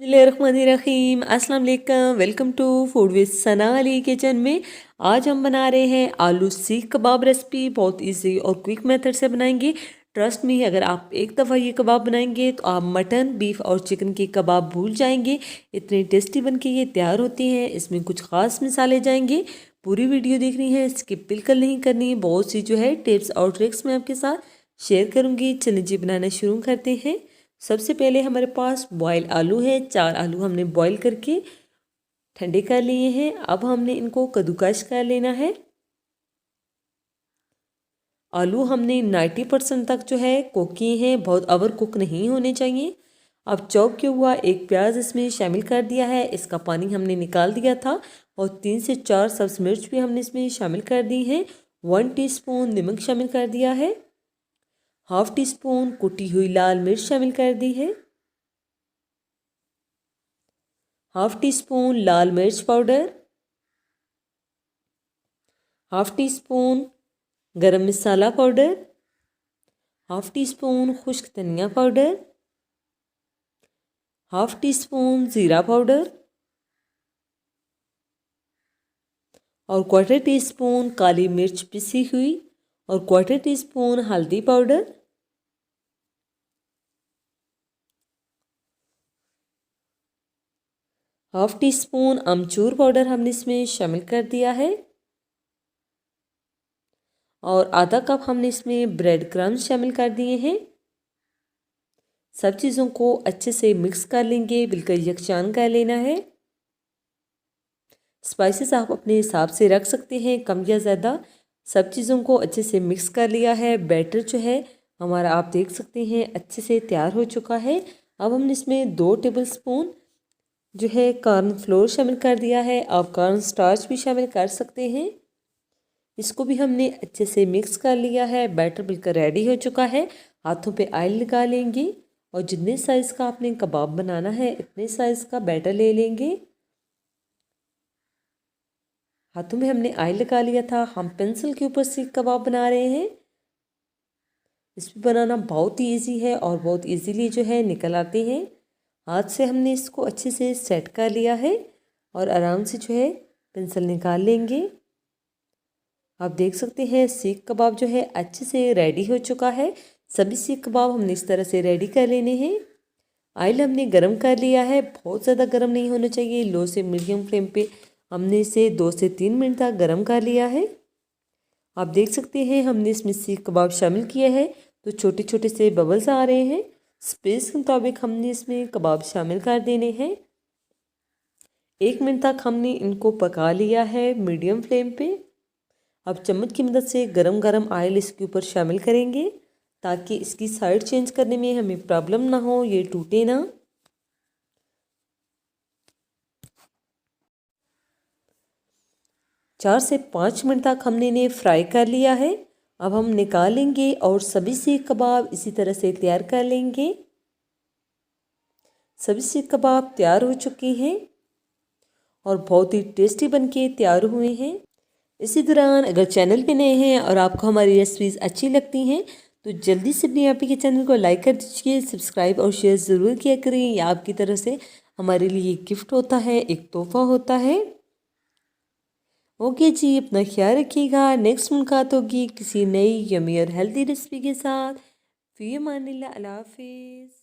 बिस्मिल्लाहिर्रहमानिर्रहीम अस्सलाम वालेकुम। Welcome to food with Sana Ali kitchen में। आज हम बना रहे हैं आलू सीख कबाब रेसिपी। बहुत इजी और क्विक मेथड से बनाएंगे। ट्रस्ट मी, अगर आप एक दफ़ा ये कबाब बनाएंगे तो आप मटन, बीफ और चिकन के कबाब भूल जाएंगे। इतने टेस्टी बन के ये तैयार होती हैं। इसमें कुछ ख़ास मसाले जाएंगे। पूरी वीडियो देखनी है, स्किप बिल्कुल नहीं करनी है। बहुत सी जो है टिप्स और ट्रिक्स मैं आपके साथ शेयर करूँगी। चलिए जी बनाना शुरू करते हैं। सबसे पहले हमारे पास बॉयल आलू है। 4 आलू हमने बॉयल करके ठंडे कर लिए हैं। अब हमने इनको कद्दूकस कर लेना है। आलू हमने 90% तक जो है कुक किए हैं, बहुत ओवर कुक नहीं होने चाहिए। अब चॉप किया हुआ एक प्याज इसमें शामिल कर दिया है। इसका पानी हमने निकाल दिया था। और 3 से 4 सब्ज़ मिर्च भी हमने इसमें शामिल कर दी हैं। 1 टीस्पून नमक शामिल कर दिया है। हाफ टी स्पून कुटी हुई लाल मिर्च शामिल कर दी है। हाफ टी स्पून लाल मिर्च पाउडर, हाफ टी स्पून गरम मसाला पाउडर, हाफ टी स्पून खुश्क धनिया पाउडर, हाफ टी स्पून ज़ीरा पाउडर और क्वार्टर टी स्पून काली मिर्च पिसी हुई और क्वार्टर टी स्पून हल्दी पाउडर। हाफ टी स्पून अमचूर पाउडर हमने इसमें शामिल कर दिया है। और आधा कप हमने इसमें ब्रेड क्रम्स शामिल कर दिए हैं। सब चीज़ों को अच्छे से मिक्स कर लेंगे, बिल्कुल यकजान कर लेना है। स्पाइसेस आप अपने हिसाब से रख सकते हैं, कम या ज़्यादा। सब चीज़ों को अच्छे से मिक्स कर लिया है। बैटर जो है हमारा आप देख सकते हैं अच्छे से तैयार हो चुका है। अब हमने इसमें 2 टेबलस्पून जो है कॉर्न फ्लोर शामिल कर दिया है। आप कॉर्न स्टार्च भी शामिल कर सकते हैं। इसको भी हमने अच्छे से मिक्स कर लिया है। बैटर बिल्कुल रेडी हो चुका है। हाथों पे ऑयल लगा लेंगे और जितने साइज़ का आपने कबाब बनाना है इतने साइज़ का बैटर ले लेंगे। हाथों में हमने ऑयल लगा लिया था। हम पेंसिल के ऊपर सीख कबाब बना रहे हैं। इसमें बनाना बहुत ही ईजी है और बहुत ईजीली जो है निकल आते हैं। हाथ से हमने इसको अच्छे से सेट कर लिया है और आराम से जो है पेंसिल निकाल लेंगे। आप देख सकते हैं सीख कबाब जो है अच्छे से रेडी हो चुका है। सभी सीख कबाब हमने इस तरह से रेडी कर लेने हैं। ऑयल हमने गरम कर लिया है। बहुत ज़्यादा गरम नहीं होना चाहिए। लो से मीडियम फ्लेम पे हमने इसे 2 से 3 मिनट तक गरम कर लिया है। आप देख सकते हैं हमने इसमें सीख कबाब शामिल किया है तो छोटे छोटे से बबल्स आ रहे हैं। स्पेस के मुताबिक हमने इसमें कबाब शामिल कर देने हैं। 1 मिनट तक हमने इनको पका लिया है मीडियम फ्लेम पे। अब चम्मच की मदद से गरम गरम ऑयल इसके ऊपर शामिल करेंगे ताकि इसकी साइड चेंज करने में हमें प्रॉब्लम ना हो, ये टूटे ना। चार से 5 मिनट तक हमने इन्हें फ्राई कर लिया है। अब हम निकालेंगे और सभी सीख कबाब इसी तरह से तैयार कर लेंगे। सभी सीख कबाब तैयार हो चुके हैं और बहुत ही टेस्टी बनके तैयार हुए हैं। इसी दौरान अगर चैनल पे नए हैं और आपको हमारी रेसिपीज़ अच्छी लगती हैं तो जल्दी से अपने आप के चैनल को लाइक कर दीजिए, सब्सक्राइब और शेयर ज़रूर किया करें। यह आपकी तरफ से हमारे लिए गिफ्ट होता है, एक तोहफ़ा होता है। ओके जी, अपना ख्याल रखिएगा। नेक्स्ट मुलाकात होगी किसी नई यमी और हेल्दी रेसिपी के साथ। फ़ी अमानिल्लाह, अल्लाह हाफ़िज़।